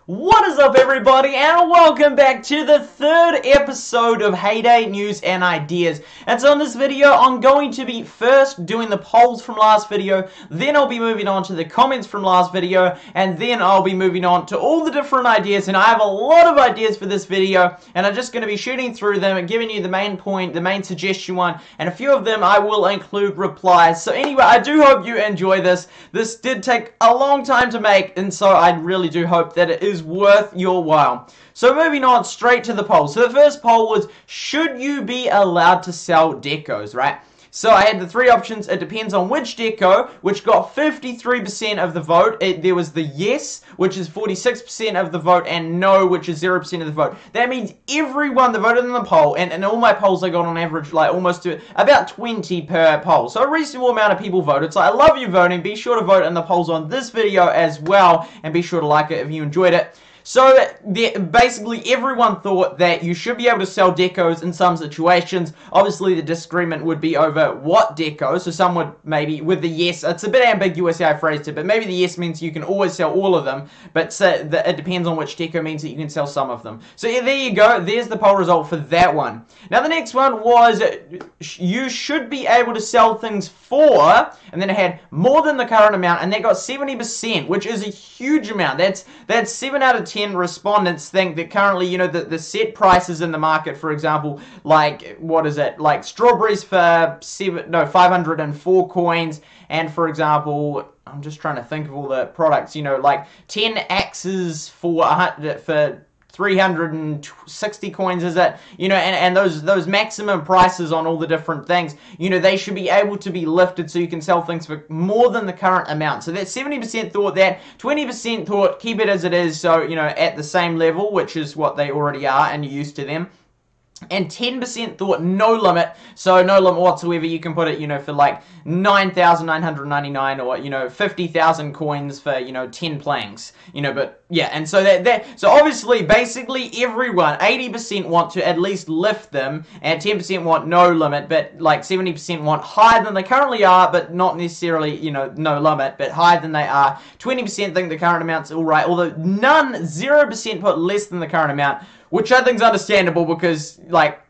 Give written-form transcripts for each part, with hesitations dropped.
What is up, everybody, and welcome back to the third episode of Heyday News and Ideas. And so in this video, I'm going to be first doing the polls from last video, then I'll be moving on to the comments from last video, and then I'll be moving on to all the different ideas. And I have a lot of ideas for this video, and I'm just going to be shooting through them and giving you the main point, the main suggestion one, and a few of them I will include replies. So anyway, I do hope you enjoy this. This did take a long time to make, and so I really do hope that it is worth your while. So moving on straight to the poll. So the first poll was, should you be allowed to sell decos, right? So I had the three options. It depends on which deco, which got 53% of the vote. There was the yes, which is 46% of the vote, and no, which is 0% of the vote. That means everyone that voted in the poll, and all my polls I got on average like almost to about 20 per poll. So a reasonable amount of people voted. So I love you voting. Be sure to vote in the polls on this video as well, and be sure to like it if you enjoyed it. So basically everyone thought that you should be able to sell decos in some situations. Obviously the disagreement would be over what deco. So some would maybe, with the yes, it's a bit ambiguous how I phrased it, but maybe the yes means you can always sell all of them, but it depends on which deco means that you can sell some of them. So yeah, there you go, there's the poll result for that one. Now the next one was, you should be able to sell things for, and then it had more than the current amount, and that got 70%, which is a huge amount. That's 7 out of 10 respondents think that currently, you know, the set prices in the market, for example, like, what is it, like strawberries for 504 coins, and for example, I'm just trying to think of all the products, you know, like 10 axes for 360 coins, is it? You know, and those maximum prices on all the different things, you know, they should be able to be lifted so you can sell things for more than the current amount. So that 70% thought that, 20% thought keep it as it is, so, you know, at the same level, which is what they already are and you're used to them. And 10% thought no limit, so no limit whatsoever. You can put it, you know, for like 9,999 or, you know, 50,000 coins for, you know, 10 planks, you know, but yeah, and so so obviously, basically everyone, 80% want to at least lift them, and 10% want no limit, but like 70% want higher than they currently are, but not necessarily, you know, no limit, but higher than they are. 20% think the current amount's alright, although 0% put less than the current amount, which I think is understandable because, like,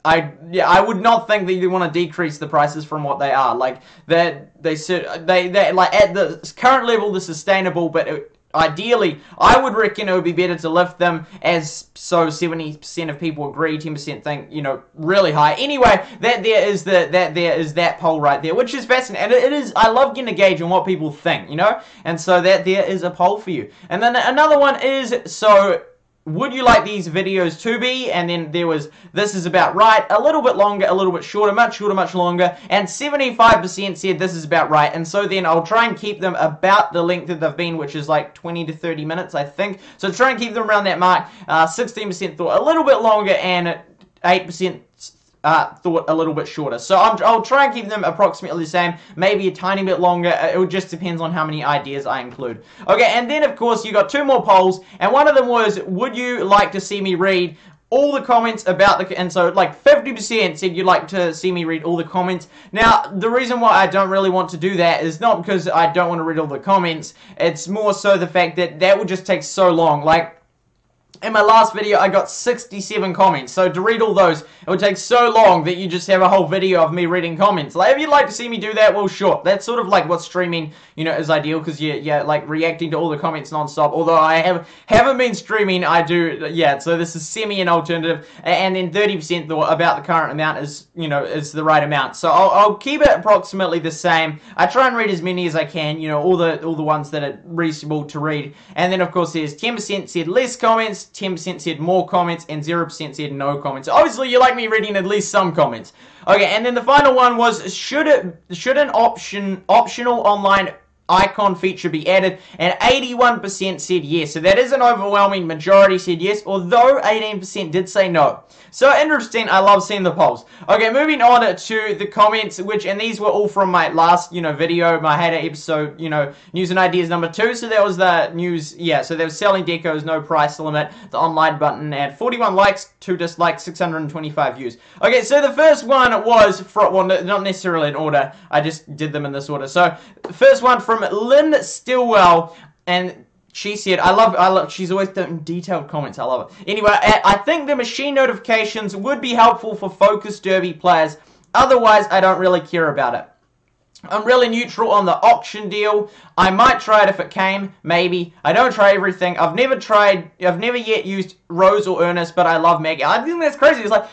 I would not think that you want to decrease the prices from what they are. Like, they like at the current level, they're sustainable, but ideally, I would reckon it would be better to lift them, as so 70% of people agree, 10% think, you know, really high. Anyway, there is that poll right there, which is fascinating. And it is, I love getting a gauge on what people think, you know, and so there is a poll for you. And then another one is, so, would you like these videos to be? And then there was, this is about right, a little bit longer, a little bit shorter, much longer, and 75% said this is about right. And so then I'll try and keep them about the length that they've been, which is like 20 to 30 minutes, I think. So try and keep them around that mark. 16% thought a little bit longer, and 8% thought a little bit shorter. So I'll try and keep them approximately the same, maybe a tiny bit longer. It just depends on how many ideas I include. Okay, and then of course you got two more polls, and one of them was, would you like to see me read all the comments about the, and so like 50% said you'd like to see me read all the comments. Now, the reason why I don't really want to do that is not because I don't want to read all the comments, it's more so the fact that that would just take so long. Like, in my last video, I got 67 comments, so to read all those, it would take so long that you just have a whole video of me reading comments. Like, if you'd like to see me do that, well, sure. That's sort of like what streaming, you know, is ideal, because you're like reacting to all the comments non-stop. Although I haven't been streaming, I do, yeah, so this is semi an alternative. And then 30% thought about the current amount is, you know, is the right amount. So I'll keep it approximately the same. I try and read as many as I can, you know, all the ones that are reasonable to read. And then, of course, there's 10% said less comments, 10% said more comments, and 0% said no comments. Obviously, you like me reading at least some comments. Okay, and then the final one was, should an optional online icon feature be added? And 81% said yes. So that is an overwhelming majority said yes, although 18% did say no. So interesting. I love seeing the polls. Okay, moving on to the comments, and these were all from my last, you know, video, my Heyday episode, you know, news and ideas number 2. So that was the news, yeah, so they were selling decos, no price limit, the online button, and 41 likes, 2 dislikes, 625 views. Okay, so the first one was from, well, not necessarily in order, I just did them in this order. So the first one from Lynn Stillwell, and She said, she's always doing detailed comments, I love it. Anyway, I think the machine notifications would be helpful for Focus Derby players. Otherwise, I don't really care about it. I'm really neutral on the auction deal. I might try it if it came, maybe. I don't try everything. I've never yet used Rose or Ernest, but I love Maggie. I think that's crazy. It's like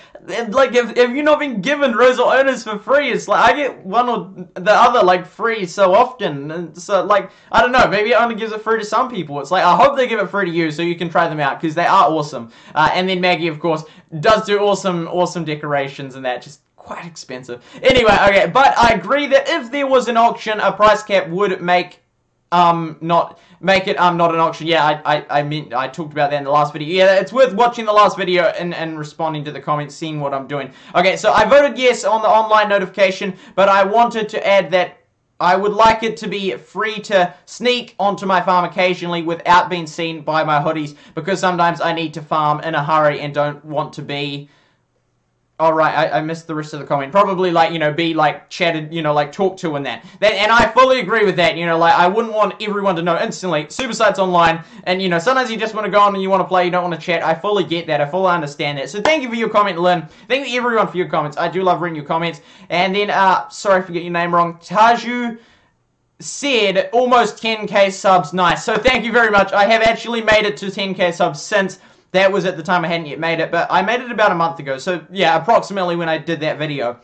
if you've not been given Rose or Ernest for free, it's like I get one or the other like free so often. And so like, I don't know, maybe it only gives it free to some people. It's like, I hope they give it free to you so you can try them out because they are awesome. And then Maggie, of course, does do awesome decorations and that, just quite expensive. Anyway, okay, but I agree that if there was an auction, a price cap would make not an auction. Yeah, I talked about that in the last video. Yeah, it's worth watching the last video and responding to the comments, seeing what I'm doing. Okay, so I voted yes on the online notification, but I wanted to add that I would like it to be free to sneak onto my farm occasionally without being seen by my hoodies, because sometimes I need to farm in a hurry and don't want to be... Oh, right, I missed the rest of the comment. Probably, like, you know, be, like, chatted, you know, like, talked to and that. And I fully agree with that, you know, like, I wouldn't want everyone to know instantly. Supersite's online, and, you know, sometimes you just want to go on and you want to play, you don't want to chat. I fully get that. I fully understand that. So thank you for your comment, Lynn. Thank you, everyone, for your comments. I do love reading your comments. And then, sorry if I get your name wrong, Taju said almost 10k subs. Nice. So thank you very much. I have actually made it to 10k subs since... That was at the time I hadn't yet made it, but I made it about a month ago. So, yeah, approximately when I did that video.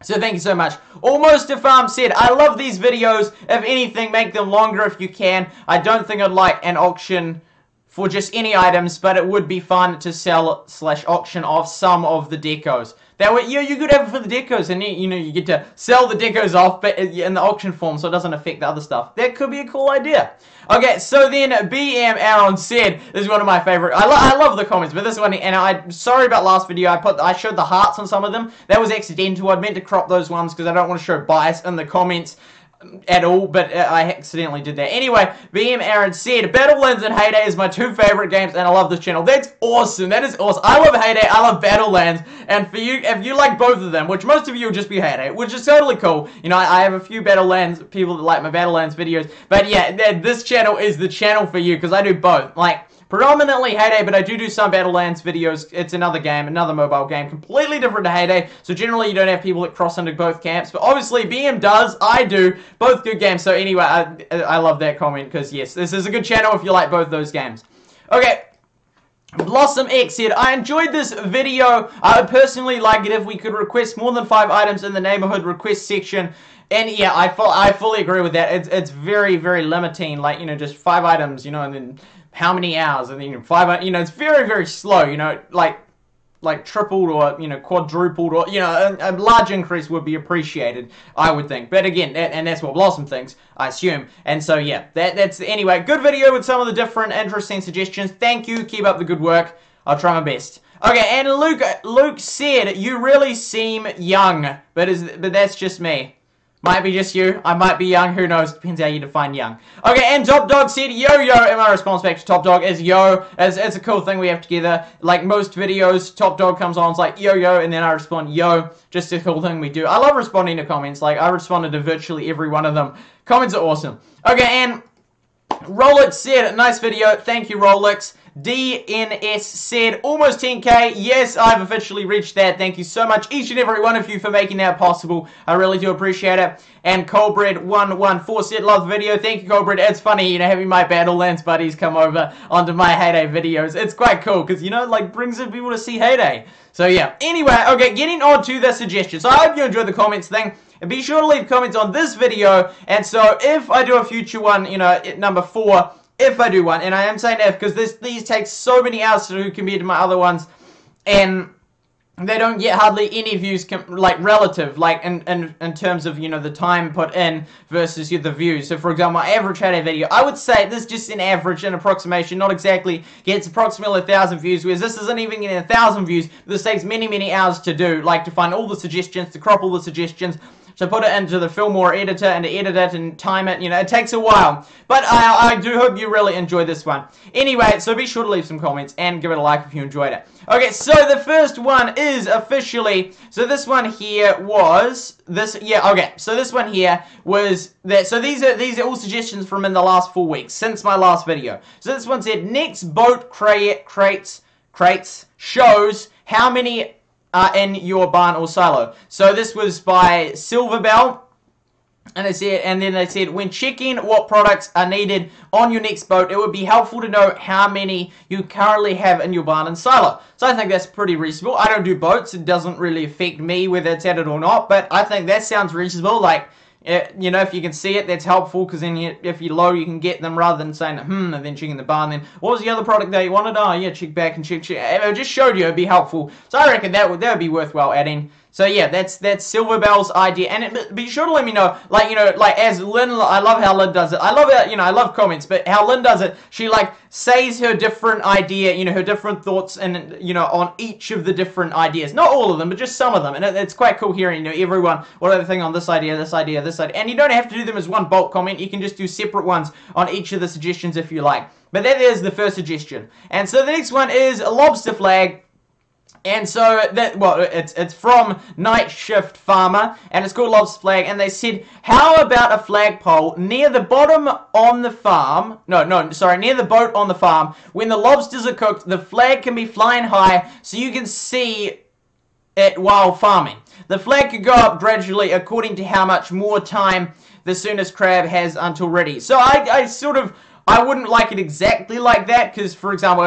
So, thank you so much. Almost to Farm said, I love these videos. If anything, make them longer if you can. I don't think I'd like an auction for just any items, but it would be fun to sell / auction off some of the decos. That way, yeah, you could have it for the decos, and you know, you get to sell the decos off, but in the auction form, so it doesn't affect the other stuff. That could be a cool idea. Okay, so then BM Aaron said, this is one of my favorite. I love the comments, but this one, and I'm sorry about last video. I showed the hearts on some of them. That was accidental. I meant to crop those ones because I don't want to show bias in the comments at all, but I accidentally did that. Anyway, BM Aaron said, Battlelands and Hay Day is my two favorite games, and I love this channel. That's awesome. That is awesome. I love Hay Day. I love Battlelands. And for you, if you like both of them, which most of you will just be Hay Day, which is totally cool. You know, I have a few Battlelands people that like my Battlelands videos, but yeah, this channel is the channel for you because I do both. Like, predominantly Hay Day, but I do some Battlelands videos. It's another game, another mobile game, completely different to Hay Day. So generally you don't have people that cross into both camps. But obviously BM does, I do. Both good games. So anyway, I love that comment because yes, this is a good channel if you like both those games. Okay. Blossom X said, I enjoyed this video. I would personally like it if we could request more than 5 items in the neighborhood request section. And yeah, I fully agree with that. It's very, very limiting. Like, you know, just 5 items, you know, and then how many hours, and then, you know, 5, you know, it's very, very slow, you know, like tripled or, you know, quadrupled, or, you know, a large increase would be appreciated, I would think. But again, and that's what Blossom thinks, I assume. And so, yeah, that's, anyway, good video with some of the different interesting suggestions. Thank you, keep up the good work. I'll try my best. Okay, and Luke said, you really seem young, but that's just me. Might be just you. I might be young. Who knows? Depends how you define young. Okay, and Top Dog said, yo, yo. And my response back to Top Dog is, yo. It's a cool thing we have together. Like most videos, Top Dog comes on, it's like, yo, yo. And then I respond, yo. Just a cool thing we do. I love responding to comments. Like, I responded to virtually every one of them. Comments are awesome. Okay, and Rolex said, nice video. Thank you, Rolex. DNS said, almost 10k. Yes, I've officially reached that. Thank you so much, each and every one of you, for making that possible. I really do appreciate it. And Colbred114 said, love the video. Thank you, Colbred. It's funny, you know, having my Battlelands buddies come over onto my Hay Day videos. It's quite cool, because, you know, like, brings in people to see Hay Day. So, yeah. Anyway, okay, getting on to the suggestions. So, I hope you enjoyed the comments thing. And be sure to leave comments on this video. And so, if I do a future one, you know, number 4... If I do one, and I am saying if, because these take so many hours to do compared to my other ones, and they don't get hardly any views, like, relative, like, in terms of, you know, the time put in versus the views. So, for example, my average Hay Day video, I would say this is just an average, an approximation, not exactly, gets approximately 1,000 views, whereas this isn't even getting 1,000 views. This takes many, many hours to do, like, to find all the suggestions, to crop all the suggestions, to put it into the Filmora editor and to edit it and time it. You know, it takes a while. But I do hope you really enjoyed this one. Anyway, so be sure to leave some comments and give it a like if you enjoyed it. Okay, so the first one is officially, so this one here was, so this one here was, that. So these are all suggestions from in the last 4 weeks, since my last video. So this one said, next boat crates shows how many are in your barn or silo. So this was by Silverbell. And then they said, when checking what products are needed on your next boat, it would be helpful to know how many you currently have in your barn and silo. So I think that's pretty reasonable. I don't do boats. It doesn't really affect me whether it's added or not. But I think that sounds reasonable. Like, you know, if you can see it, that's helpful. Because then if you load, you can get them rather than saying, and then checking the barn. Then, what was the other product that you wanted? Oh, yeah, check back and check. If it just showed you, it'd be helpful. So I reckon that would be worthwhile adding. So yeah, that's Silverbell's idea, and be sure to let me know, like, you know, like as Lynn, I love how Lynn does it. I love it, you know, I love comments, but how Lynn does it, she like says her different idea, you know, her different thoughts, and you know, on each of the different ideas, not all of them, but just some of them, and it's quite cool hearing, you know, everyone, what are they thinking on this idea, this idea, this idea, and you don't have to do them as one bulk comment. You can just do separate ones on each of the suggestions if you like. But that is the first suggestion, and so the next one is a lobster flag. And so that, well, it's from Night Shift Farmer, and it's called Lobster Flag, and they said, how about a flagpole near the bottom on the farm, near the boat on the farm, when the lobsters are cooked, the flag can be flying high so you can see it while farming. The flag could go up gradually according to how much more time the soonest crab has until ready. So I wouldn't like it exactly like that, because, for example,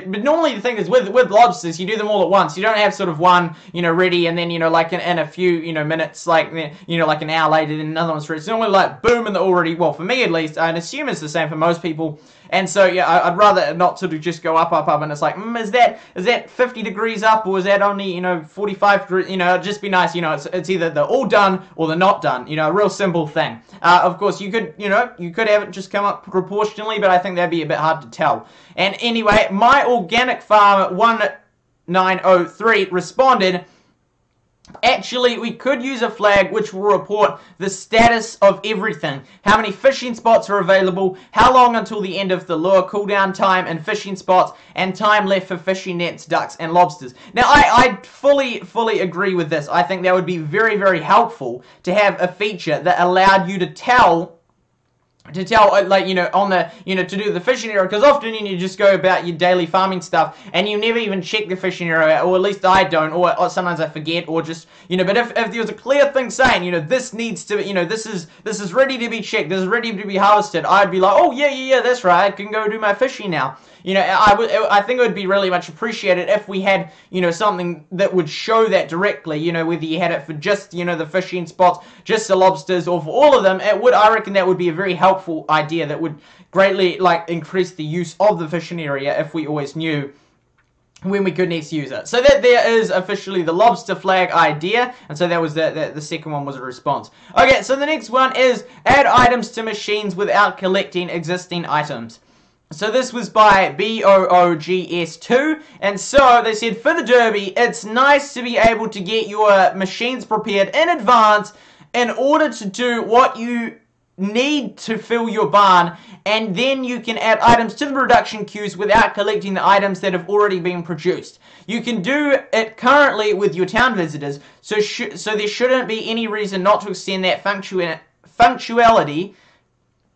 but normally the thing is with lobsters, you do them all at once. You don't have sort of one, you know, ready, and then, you know, like in a few, you know, minutes, like, you know, like an hour later, then another one's ready. It's normally like, boom, and they're already, well, for me at least, I'd assume it's the same for most people. And so, yeah, I'd rather not sort of just go up, and it's like, is that 50 degrees up, or is that only, you know, 45 degrees, you know, it'd just be nice, you know, it's either they're all done, or they're not done, you know, a real simple thing. Of course, you could have it just come up proportionally, but I think that'd be a bit hard to tell. And anyway, My Organic Farm 1903 responded, actually, we could use a flag which will report the status of everything. How many fishing spots are available, how long until the end of the lure cooldown time and fishing spots, and time left for fishing nets, ducks, and lobsters. Now, I fully agree with this. I think that would be very, very helpful to have a feature that allowed you to tell, like, you know, on the, you know, to do the fishing area, because often you just go about your daily farming stuff, and you never even check the fishing area, or at least I don't, or sometimes I forget, or just, you know, but if there was a clear thing saying, you know, this needs to, you know, this is ready to be checked, this is ready to be harvested, I'd be like, oh, yeah, that's right, I can go do my fishing now. You know, I think it would be really much appreciated if we had, you know, something that would show that directly, you know, whether you had it for just, you know, the fishing spots, just the lobsters, or for all of them. I reckon that would be a very helpful idea that would greatly, like, increase the use of the fishing area if we always knew when we could next use it. So that there is officially the lobster flag idea, and so that was the second one was a response. Okay, so the next one is add items to machines without collecting existing items. So this was by BOOGS2, and so they said, for the Derby, it's nice to be able to get your machines prepared in advance in order to do what you need to fill your barn, and then you can add items to the production queues without collecting the items that have already been produced. You can do it currently with your town visitors, so there shouldn't be any reason not to extend that functionality,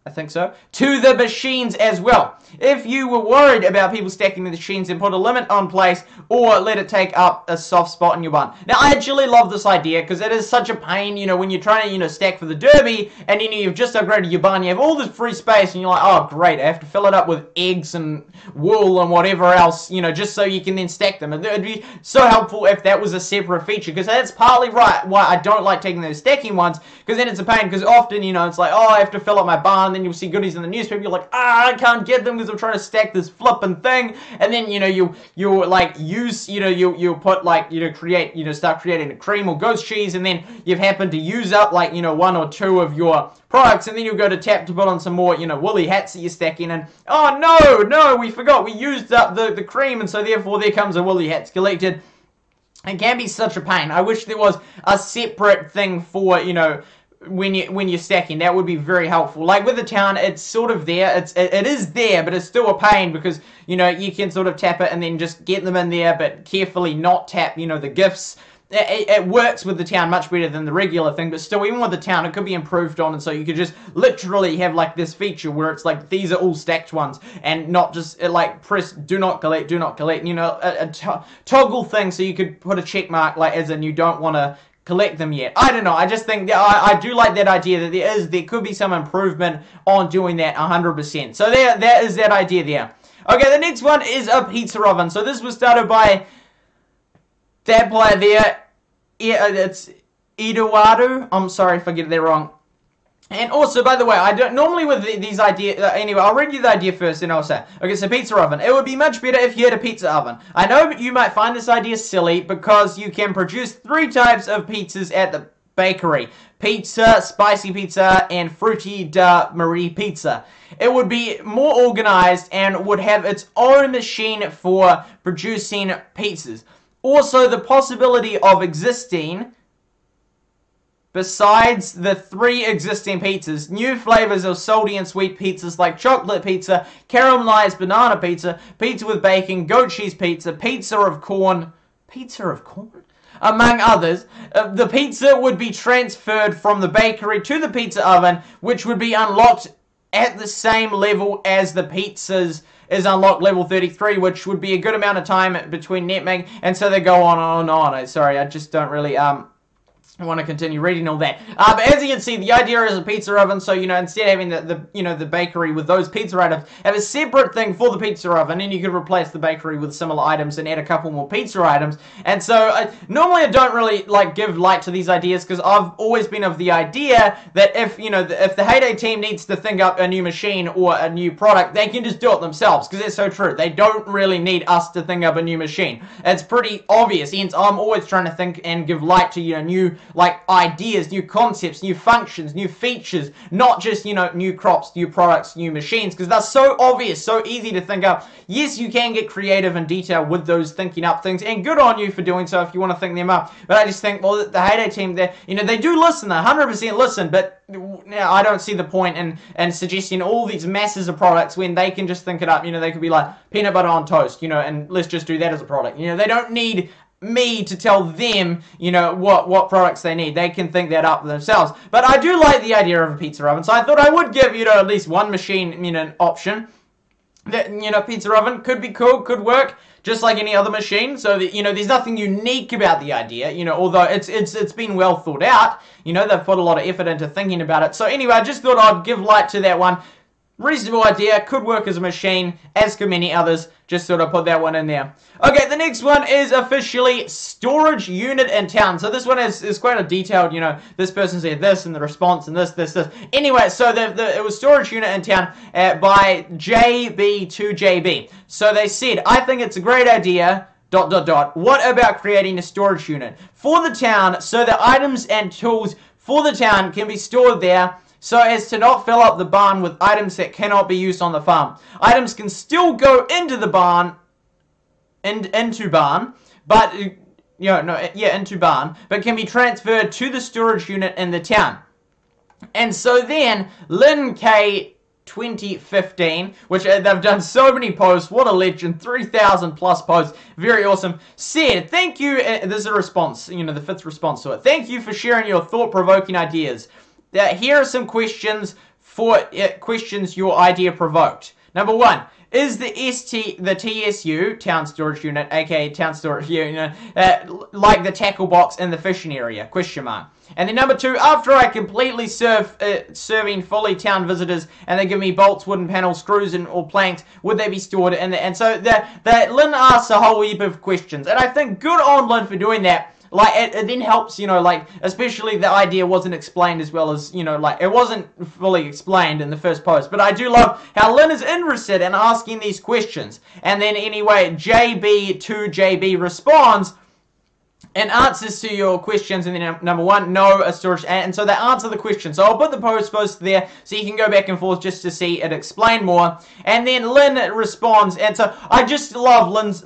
I think so, to the machines as well. If you were worried about people stacking the machines, and put a limit on place, or let it take up a soft spot in your barn. Now, I actually love this idea, because it is such a pain, you know, when you're trying to, you know, stack for the Derby, and you've just upgraded your barn, you have all this free space, and you're like, oh, great, I have to fill it up with eggs and wool and whatever else, you know, just so you can then stack them. And it would be so helpful if that was a separate feature, because that's partly right why I don't like taking those stacking ones, because then it's a pain, because often, you know, it's like, oh, I have to fill up my barn, then you'll see goodies in the newspaper, you're like, I can't get them because I'm trying to stack this flippin' thing, and then, you know, you'll like use, you know, you'll put, like, you know, start creating a cream or goat cheese, and then you've happened to use up, like, you know, 1 or 2 of your products, and then you'll go to tap to put on some more, you know, woolly hats that you're stacking, and, oh, no, we forgot, we used up the cream, and so therefore there comes a woolly hats collected. It can be such a pain. I wish there was a separate thing for, you know, when you're stacking. That would be very helpful. Like with the town, it's sort of there. It is there, but it's still a pain because, you know, you can sort of tap it and then just get them in there, but carefully not tap, you know, the gifts. It works with the town much better than the regular thing, but still, even with the town, it could be improved on, and so you could just literally have like this feature where it's like these are all stacked ones, and not just like press do not collect, you know, a toggle thing, so you could put a check mark like as in you don't want to collect them yet. I don't know. I just think that I do like that idea that there could be some improvement on doing that 100%. So there is that idea there. Okay, the next one is a pizza oven. So this was started by that player there. Yeah, it's Eduardo. I'm sorry if I get that wrong. And also, by the way, I don't normally with these ideas. Anyway, I'll read you the idea first, and I'll say. Okay, so pizza oven. It would be much better if you had a pizza oven. I know you might find this idea silly because you can produce 3 types of pizzas at the bakery: pizza, spicy pizza, and frutti da Marie pizza. It would be more organized and would have its own machine for producing pizzas. Also, the possibility of existing, besides the 3 existing pizzas, new flavors of salty and sweet pizzas like chocolate pizza, caramelized banana pizza, pizza with bacon, goat cheese pizza, pizza of corn, among others. The pizza would be transferred from the bakery to the pizza oven, which would be unlocked at the same level as the pizzas is unlocked level 33, which would be a good amount of time between netmag, and so they go on and on. Sorry, I just don't really I want to continue reading all that. But as you can see, the idea is a pizza oven, so, you know, instead of having the bakery with those pizza items, have a separate thing for the pizza oven, and you could replace the bakery with similar items and add a couple more pizza items. And so, normally I don't really, like, give light to these ideas, because I've always been of the idea that if, you know, if the Hay Day team needs to think up a new machine or a new product, they can just do it themselves, because it's so true. They don't really need us to think up a new machine. It's pretty obvious, hence I'm always trying to think and give light to, you know, new, like, ideas, new concepts, new functions, new features, not just, you know, new crops, new products, new machines, because they're so obvious, so easy to think up. Yes, you can get creative and detailed with those thinking up things, and good on you for doing so if you want to think them up. But I just think, well, the Hay Day team, you know, they do listen, they 100% listen, but now I don't see the point in suggesting all these masses of products when they can just think it up. You know, they could be like peanut butter on toast, you know, and let's just do that as a product. You know, they don't need me to tell them, you know, what products they need. They can think that up themselves. But I do like the idea of a pizza oven, so I thought I would give, you know, at least one machine, you know, option. That, you know, pizza oven could be cool, could work just like any other machine. So that, you know, there's nothing unique about the idea, you know, although it's been well thought out. You know, they've put a lot of effort into thinking about it. So anyway, I just thought I'd give light to that one. Reasonable idea, could work as a machine, as could many others. Just sort of put that one in there. Okay, the next one is officially storage unit in town. So this one is quite a detailed, you know, this person said this and the response and this. Anyway, so it was storage unit in town by JB2JB. So they said, I think it's a great idea, ... What about creating a storage unit for the town so that items and tools for the town can be stored there, so as to not fill up the barn with items that cannot be used on the farm. Items can still go into the barn, into barn, but, into barn, but can be transferred to the storage unit in the town. And so then, Lynn K 2015, which they've done so many posts, what a legend, 3,000 plus posts, very awesome, said, thank you, this is a response, you know, the 5th response to it, thank you for sharing your thought-provoking ideas. Here are some questions your idea provoked. Number 1, is the TSU, Town Storage Unit, aka Town Storage Unit, like the tackle box in the fishing area? Question mark. And then number 2, after I completely serving fully town visitors and they give me bolts, wooden panels, screws, or planks, would they be stored in the... And so Lynn asks a whole heap of questions. And I think good on Lynn for doing that. Like, it then helps, you know, like, especially the idea wasn't explained as well as, you know, like, it wasn't fully explained in the first post. But I do love how Lynn is interested in asking these questions. And then, anyway, JB2JB responds, and answers to your questions, and then number 1, no, a storage, and so they answer the question. So I'll put the post there so you can go back and forth just to see it explain more. And then Lynn responds, and so I just love Lynn's,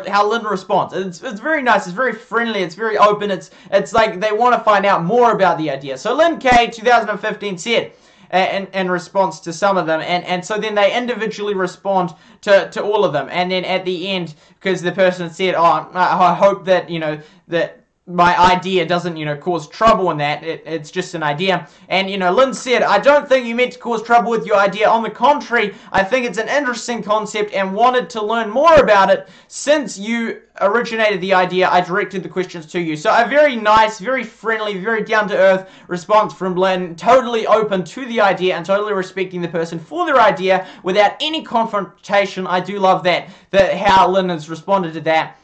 how Lynn responds. It's very nice, it's very friendly, it's very open, it's like they want to find out more about the idea. So Lynn K 2015 said, in response to some of them, and so then they individually respond to all of them, and then at the end, because the person said, oh, I hope that that my idea doesn't cause trouble in that, it's just an idea. And Lynn said, I don't think you meant to cause trouble with your idea. On the contrary, I think it's an interesting concept and wanted to learn more about it. Since you originated the idea, I directed the questions to you. So a very nice, very friendly, very down-to-earth response from Lynn, totally open to the idea and totally respecting the person for their idea without any confrontation. I do love that how Lynn has responded to that.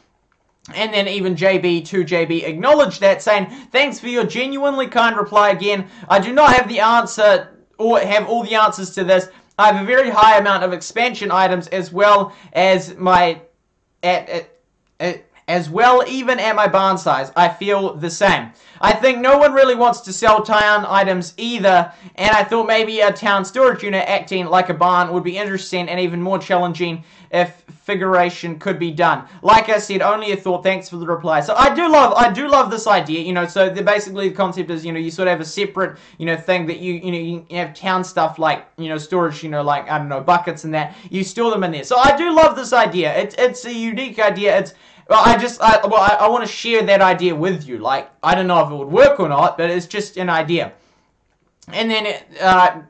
And then even JB2JB acknowledged that, saying, thanks for your genuinely kind reply again. I do not have the answer or have all the answers to this. I have a very high amount of expansion items as well as my even at my barn size. I feel the same. I think no one really wants to sell town items either, and I thought maybe a town storage unit acting like a barn would be interesting and even more challenging if figuration could be done. Like I said, only a thought. Thanks for the reply. So I do love this idea. So basically the concept is, you sort of have a separate, thing that you have town stuff like, storage, like, I don't know, buckets and that. You store them in there. So I do love this idea. It's a unique idea. I want to share that idea with you. Like, I don't know if it would work or not, but it's just an idea. And then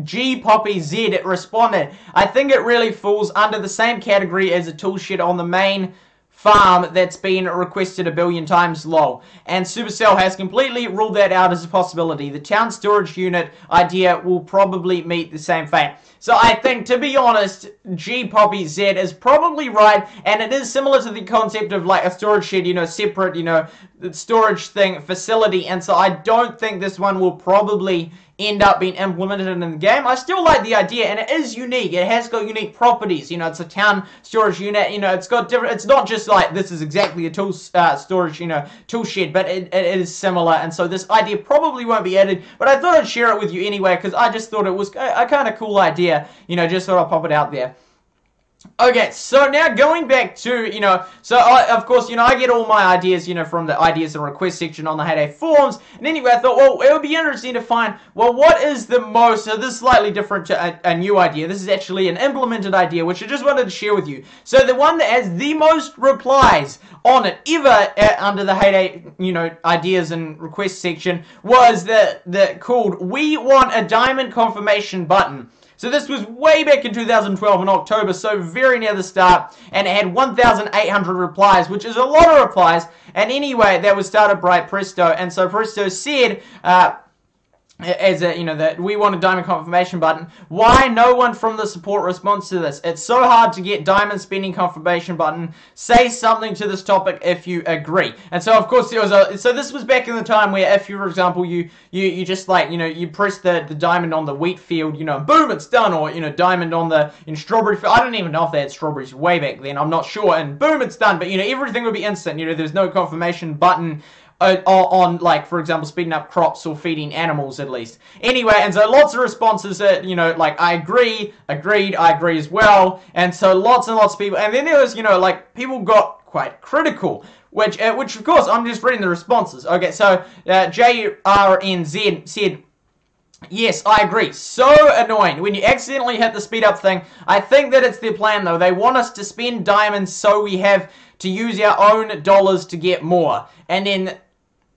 G Poppy Z responded, I think it really falls under the same category as a tool shed on the main farm that's been requested a billion times, lol. And Supercell has completely ruled that out as a possibility. The town storage unit idea will probably meet the same fate. So I think, to be honest, G Poppy Z is probably right, and it is similar to the concept of like a storage shed, separate, storage facility, and so I don't think this one will probably end up being implemented in the game. I still like the idea, and it is unique. It has got unique properties. It's a town storage unit. It's got different. It's not just like this is exactly a tool storage, tool shed, but it is similar. And so this idea probably won't be added. But I thought I'd share it with you anyway because I just thought it was a kind of cool idea. Just thought I'd pop it out there. Okay, so now going back to, of course, I get all my ideas, from the ideas and request section on the Hay Day forums, and anyway, I thought, well, it would be interesting to find, well, what is the most, so this is slightly different to a new idea, this is actually an implemented idea, which I just wanted to share with you. So the one that has the most replies on it ever under the Hay Day, ideas and request section was called, we want a diamond confirmation button. So this was way back in 2012 in October, so very near the start, and it had 1,800 replies, which is a lot of replies. And anyway, that was started by Presto, and so Presto said, that we want a diamond confirmation button. Why no one from the support responds to this? It's so hard to get diamond spending confirmation button. Say something to this topic if you agree. And so of course there was so this was back in the time where if you, for example, you just like, you press the diamond on the wheat field, boom, it's done, or diamond on the strawberry field. I don't even know if they had strawberries way back then, I'm not sure, and boom, it's done. But everything would be instant. There's no confirmation button on, like, for example, speeding up crops or feeding animals, at least. Anyway, and so lots of responses that, like, I agree, agreed, I agree as well, and so lots and lots of people, and then there was, like, people got quite critical, which of course, I'm just reading the responses. Okay, so, JRNZ said, yes, I agree. So annoying. When you accidentally hit the speed up thing, I think that it's their plan, though. They want us to spend diamonds so we have to use our own dollars to get more. And then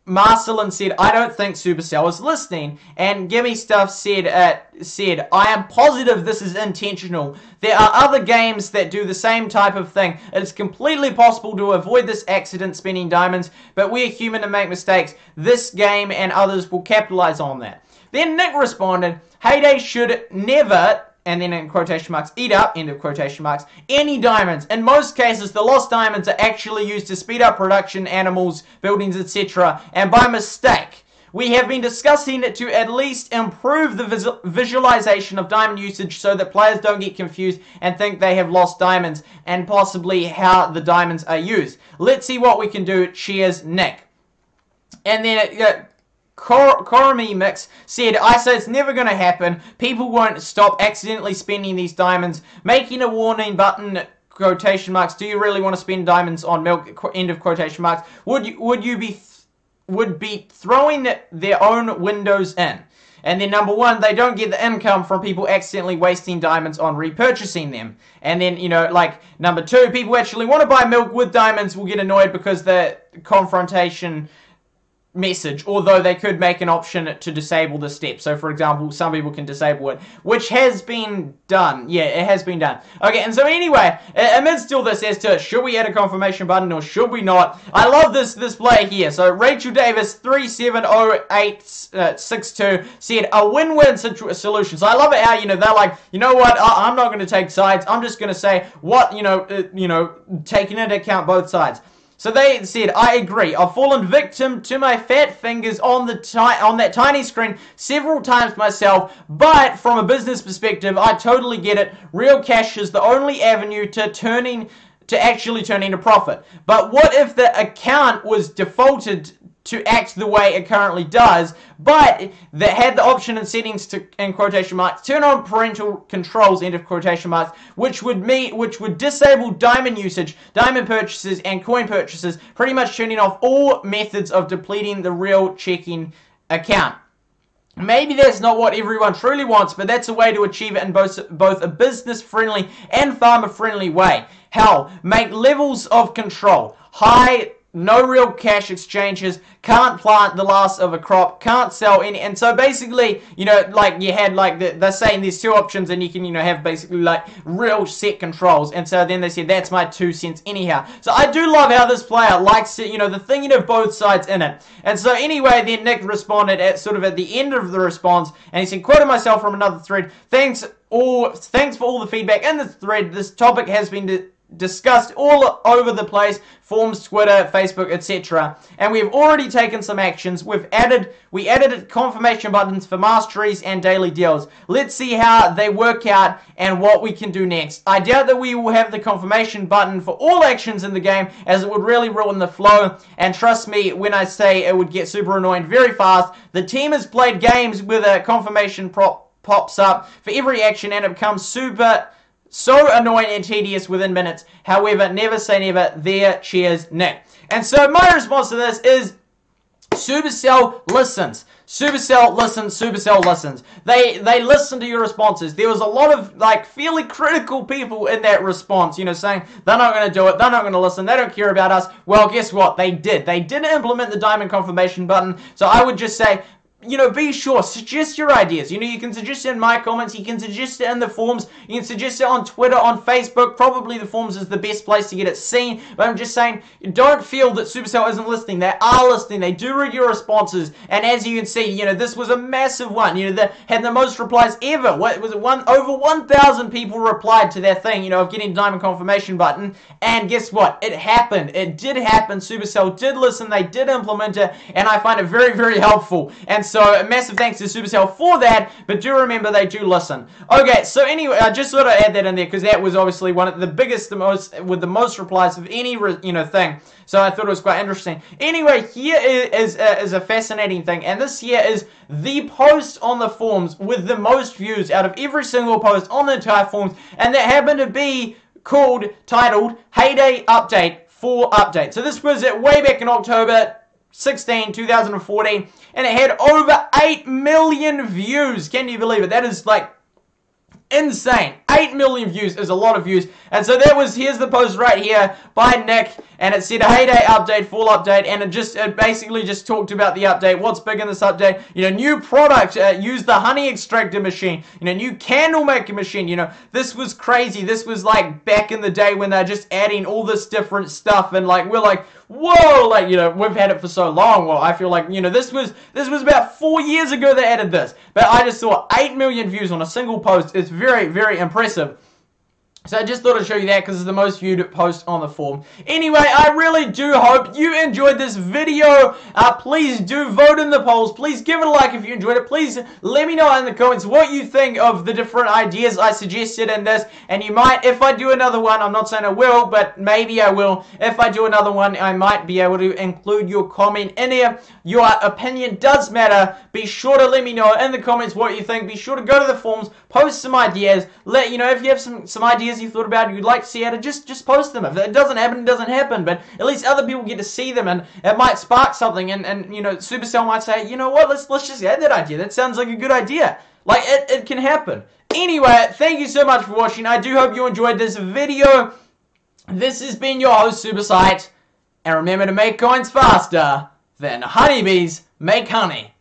Marcelin said, I don't think Supercell is listening. And Gimme Stuff said, I am positive this is intentional. There are other games that do the same type of thing. It's completely possible to avoid this accident spending diamonds, but we're human and make mistakes. This game and others will capitalize on that. Then Nick responded, Hay Day should never, and then in quotation marks, eat up, end of quotation marks, any diamonds. In most cases, the lost diamonds are actually used to speed up production, animals, buildings, etc. And by mistake, We have been discussing it to at least improve the visualization of diamond usage so that players don't get confused and think they have lost diamonds, and possibly how the diamonds are used. Let's see what we can do. Cheers, Nick. And then Korami Mix said, I say it's never going to happen. People won't stop accidentally spending these diamonds. Making a warning button, quotation marks. Do you really want to spend diamonds on milk, end of quotation marks? Would be throwing their own windows in. And then number one, they don't get the income from people accidentally wasting diamonds on repurchasing them. And then, you know, like number two, people actually want to buy milk with diamonds will get annoyed because the confrontation message, although they could make an option to disable the step. So for example, some people can disable it, which has been done. Yeah, it has been done. Okay, and so anyway, amidst all this as to should we add a confirmation button or should we not, I love this play here. So Rachel Davis 370862 said a win-win solution. So I love it how, you know, they're like, you know what, I'm not going to take sides. I'm just going to say what, taking into account both sides. So they said, I agree. I've fallen victim to my fat fingers on that tiny screen several times myself, but from a business perspective, I totally get it. Real cash is the only avenue to actually turning a profit. But what if the account was defaulted to act the way it currently does, but that had the option in settings to, in quotation marks, turn on parental controls, end of quotation marks, which would disable diamond usage, diamond purchases, and coin purchases, pretty much turning off all methods of depleting the real checking account. Maybe that's not what everyone truly wants, but that's a way to achieve it in both a business-friendly and farmer-friendly way. Hell, make levels of control high. No real cash exchanges, can't plant the last of a crop, can't sell any, and so basically, you know, like you had like, they're saying there's two options and you can, you know, have basically like real set controls, and so then they said that's my 2 cents anyhow. So I do love how this player likes it, you know, the thing, you know, both sides in it. And so anyway, then Nick responded at sort of at the end of the response, and he said, quoting myself from another thread, thanks for all the feedback in this thread. This topic has been discussed all over the place, forums, Twitter, Facebook, etc. And we have already taken some actions. We added confirmation buttons for masteries and daily deals. Let's see how they work out and what we can do next. I doubt that we will have the confirmation button for all actions in the game, as it would really ruin the flow. And trust me when I say it would get super annoying very fast. The team has played games with a confirmation pops up for every action, and it becomes so annoying and tedious within minutes. However, never say never. There, cheers, Nick. And so my response to this is Supercell listens. Supercell listens. Supercell listens. They listen to your responses. There was a lot of like fairly critical people in that response, you know, saying they're not going to do it, they're not going to listen, they don't care about us. Well, guess what? They did. They did implement the diamond confirmation button. So I would just say, you know, be sure, suggest your ideas. You know, you can suggest it in my comments, you can suggest it in the forums, you can suggest it on Twitter, on Facebook. Probably the forums is the best place to get it seen, but I'm just saying, don't feel that Supercell isn't listening. They are listening, they do read your responses, and as you can see, you know, this was a massive one. You know, they had the most replies ever. What was it? Over 1,000 people replied to their thing, you know, of getting a diamond confirmation button, and guess what? It happened. It did happen. Supercell did listen, they did implement it, and I find it very, very helpful. And so, a massive thanks to Supercell for that, but do remember they do listen. Okay, so anyway, I just thought I'd add that in there, because that was obviously one of the biggest, with the most replies of any, you know, thing. So I thought it was quite interesting. Anyway, here is a fascinating thing, and this here is the post on the forums with the most views out of every single post on the entire forums, and that happened to be titled Heyday Update 4 Update. So this was way back in October 2014, and it had over 8 million views. Can you believe it? That is like insane. 8 million views is a lot of views. And so that was, here's the post right here by Nick, and it said a Heyday update, full update, and it basically just talked about the update, what's big in this update, you know, new product, use the honey extractor machine, you know, new candle making machine, you know, this was crazy. This was like back in the day when they're just adding all this different stuff, and like, we're like, whoa, like, you know, we've had it for so long. Well, I feel like, you know, this was about 4 years ago they added this, but I just saw 8 million views on a single post. It's very, very impressive. So I just thought I'd show you that because it's the most viewed post on the forum. Anyway, I really do hope you enjoyed this video. Please do vote in the polls. Please give it a like if you enjoyed it. Please let me know in the comments what you think of the different ideas I suggested in this. And you might, if I do another one, I'm not saying I will, but maybe I will. If I do another one, I might be able to include your comment in here. Your opinion does matter. Be sure to let me know in the comments what you think. Be sure to go to the forums, post some ideas. Let you know if you have some ideas you thought about you'd like to see out of, just post them. If it doesn't happen, it doesn't happen, but at least other people get to see them, and it might spark something, and you know, Supercell might say, you know what, let's just add that idea. That sounds like a good idea. Like, it can happen. Anyway, thank you so much for watching. I do hope you enjoyed this video. This has been your host, Supersight, and remember to make coins faster than honeybees make honey.